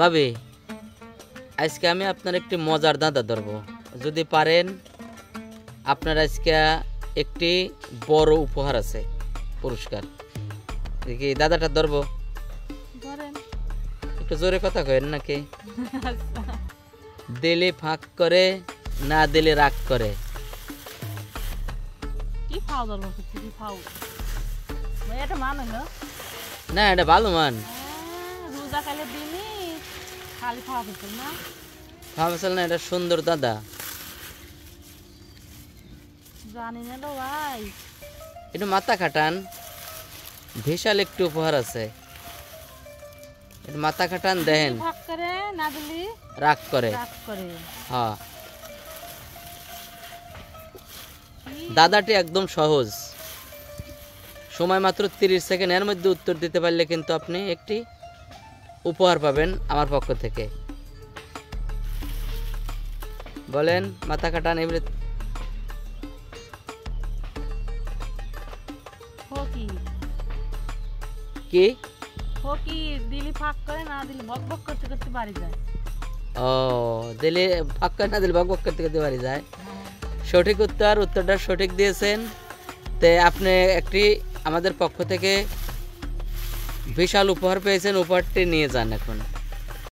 ভাবি, আজকে আমি আপনার একটি মজার দাদা ধরবো। যদি পারেন, আপনার আজকে একটি বড় উপহার আছে, পুরস্কার। দেখি দাদাটা ধরবো, একটু জোরে কথা কয়েন নাকি? দিলে ফাঁক করে, না দিলে রাগ করে। না, এটা ভালো মান। না, এটা সুন্দর দাদা। জানি না তো ভাই, একটু মাথা খাটান, বিশাল একটু উপহার আছে। মাথা খাটান, দেখেন। রাগ করে। হ্যাঁ, দাদাটি একদম সহজ, সময় মাত্র 30 সেকেন্ড। এর মধ্যে উত্তর দিতে পারলে কিন্তু আপনি একটি উপহার পাবেন আমার পক্ষ থেকে। বলেন, মাথা খাটান। এবারে কি দিলি ফাঁক করে, না দিলি বক বক করতে করতে বাড়ি যায়। ও, দিলে ফাঁক করে, না দিলে বক বক করতে করতে বাড়ি যায়। সঠিক উত্তরটা সঠিক দিয়েছেন। তে আপনি একটি আমাদের পক্ষ থেকে বিশাল উপহার পেয়েছেন। উপহারটি নিয়ে যান এখন।